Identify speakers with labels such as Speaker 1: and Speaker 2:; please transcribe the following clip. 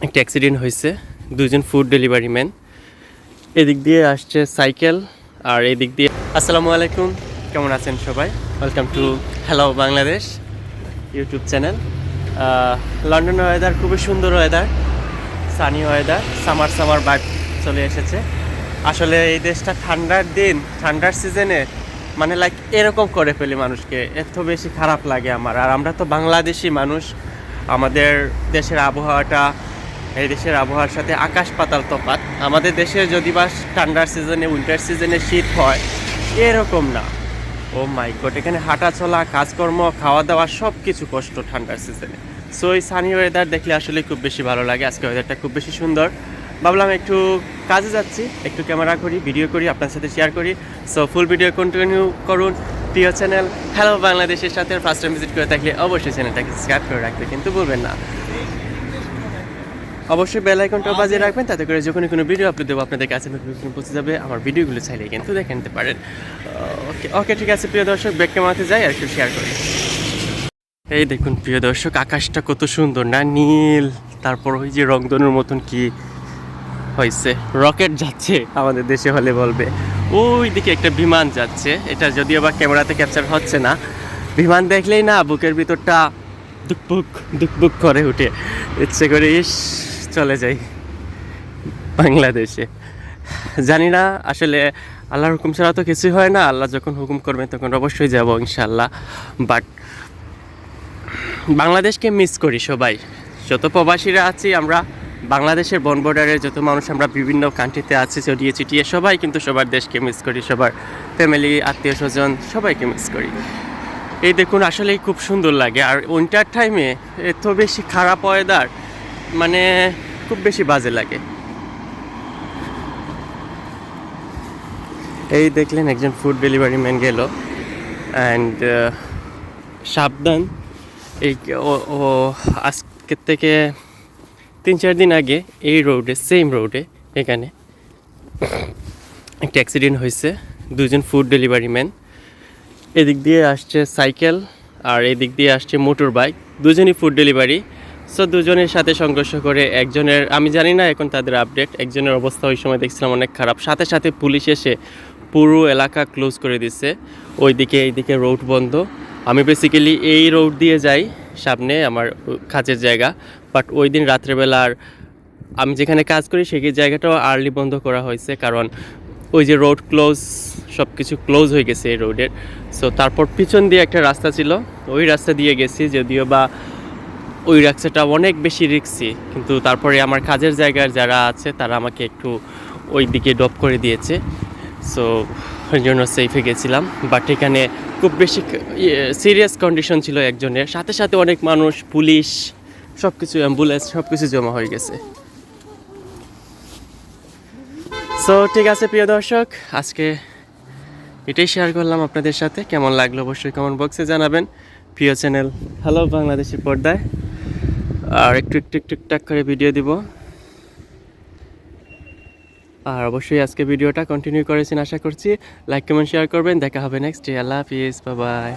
Speaker 1: একটা অ্যাক্সিডেন্ট হয়েছে। দুজন ফুড ডেলিভারি ম্যান, এদিক দিয়ে আসছে সাইকেল আর এদিক দিয়ে। আসসালামু আলাইকুম, কেমন আছেন সবাই? Welcome to hello Bangladesh YouTube channel. লন্ডনের ওয়েদার খুবই সুন্দর weather, Sunny weather, summer summer vibe চলে এসেছে। আসলে এই দেশটা ঠান্ডার দিন, ঠান্ডার সিজনে মানে লাইক এরকম করে ফেলি মানুষকে, এত বেশি খারাপ লাগে আমার। আর আমরা তো বাংলাদেশি মানুষ, আমাদের দেশের আবহাওয়াটা এই দেশের আবহাওয়ার সাথে আকাশ পাতাল তফাৎ। আমাদের দেশে যদি বা ঠান্ডার সিজনে, উইন্টার সিজনে শীত হয়, এরকম না। ও মাই গড, এখানে হাঁটা চলা, কাজকর্ম, খাওয়া দাওয়া সব কিছু কষ্ট ঠান্ডার সিজনে। সো এই সানি ওয়েদার দেখলে আসলে খুব বেশি ভালো লাগে। আজকে ওয়েদারটা খুব বেশি সুন্দর। ভাবলাম একটু কাজে যাচ্ছি, একটু ক্যামেরা করি, ভিডিও করি, আপনার সাথে শেয়ার করি। সো ফুল ভিডিও কন্টিনিউ করুন। প্রিয় চ্যানেল হ্যালো বাংলাদেশের সাথে ফার্স্ট টাইম ভিজিট করে থাকলে অবশ্যই চ্যানেলটাকে সাবস্ক্রাইব করে রাখতে কিন্তু ভুলবেন না। অবশ্যই বেল আইকনটা বাজিয়ে রাখবেন, তাতে করে যখন কোনো ভিডিও আপলোড দেবো আপনাদের কাছে নোটিফিকেশন পৌঁছে যাবে। আমার ভিডিওগুলো চাইলে কিন্তু দেখে নিতে পারেন। ওকে ওকে, ঠিক আছে প্রিয় দর্শক, ব্যাক ক্যামেরাতে যাই আর একটু শেয়ার করি। এই দেখুন প্রিয় দর্শক, আকাশটা কত সুন্দর না, নীল। তারপর ওই যে রংধনুর মতন কি হয়েছে, রকেট যাচ্ছে আমাদের দেশে হলে বলবে। ওই দিকে একটা বিমান যাচ্ছে, এটা যদিও বা ক্যামেরাতে ক্যাপচার হচ্ছে না। বিমান দেখলেই না বুকের ভিতরটা দুকবুক দুকবুক করে উঠে, ইচ্ছে করে ইস চলে যাই বাংলাদেশে। জানি না আসলে আল্লাহর হুকুম ছাড়া তো কিছুই হয় না। আল্লাহ যখন হুকুম করবেন তখন অবশ্যই যাব ইনশাল্লাহ। বাট বাংলাদেশকে মিস করি সবাই, যত প্রবাসীরা আছি আমরা, বাংলাদেশের বন বর্ডারে যত মানুষ আমরা বিভিন্ন কান্ট্রিতে আছি ছড়িয়ে ছিটিয়ে, সবাই কিন্তু সবার দেশকে মিস করি, সবার ফ্যামিলি, আত্মীয় স্বজন সবাইকে মিস করি। এই দেখুন আসলেই খুব সুন্দর লাগে। আর উইন্টার টাইমে এত বেশি খারাপ ওয়েদার, মানে খুব বেশি বাজে লাগে। এই দেখলেন একজন ফুড ডেলিভারি ম্যান গেল। অ্যান্ড সাবধান, এই ও আজকের থেকে 3-4 দিন আগে এই রোডে, সেম রোডে এখানে একটা অ্যাক্সিডেন্ট হয়েছে। দুজন ফুড ডেলিভারি ম্যান, এদিক দিয়ে আসছে সাইকেল আর এদিক দিয়ে আসছে মোটর বাইক, দুজনই ফুড ডেলিভারি। সো দুজনের সাথে সংঘর্ষ করে একজনের, আমি জানি না এখন তাদের আপডেট, একজনের অবস্থা ওই সময় দেখছিলাম অনেক খারাপ। সাথে সাথে পুলিশ এসে পুরো এলাকা ক্লোজ করে দিচ্ছে, ওইদিকে এইদিকে রোড বন্ধ। আমি বেসিক্যালি এই রোড দিয়ে যাই, সামনে আমার কাজের জায়গা। বাট ওই দিন রাত্রেবেলার আমি যেখানে কাজ করি সেই জায়গাটাও আর্লি বন্ধ করা হয়েছে, কারণ ওই যে রোড ক্লোজ, সব কিছু ক্লোজ হয়ে গেছে এই রোডের। সো তারপর পিছন দিয়ে একটা রাস্তা ছিল, ওই রাস্তা দিয়ে গেছি, যদিও বা ওই রাস্তাটা অনেক বেশি রিস্কি, কিন্তু তারপরে আমার কাজের জায়গার যারা আছে তারা আমাকে একটু ওই দিকে ড্রপ করে দিয়েছে। সো ওই জন্য সেফে গেছিলাম। বাট এখানে খুব বেশি সিরিয়াস কন্ডিশন ছিল একজনের, সাথে সাথে অনেক মানুষ, পুলিশ, সব কিছু, অ্যাম্বুলেন্স সব কিছু জমা হয়ে গেছে। সো ঠিক আছে প্রিয় দর্শক, আজকে এটাই শেয়ার করলাম আপনাদের সাথে। কেমন লাগলো অবশ্যই কমেন্ট বক্সে জানাবেন। প্রিয় চ্যানেল হ্যালো বাংলাদেশের পর্দায় আর একটু একটু একটু টাক করে ভিডিও দিব। আর অবশ্যই আজকে ভিডিওটা কন্টিনিউ করেছেন আশা করছি। লাইক কমেন্ট শেয়ার করবেন। দেখা হবে নেক্সট ডে। আল্লাহ হাফিজ, বাই বাই।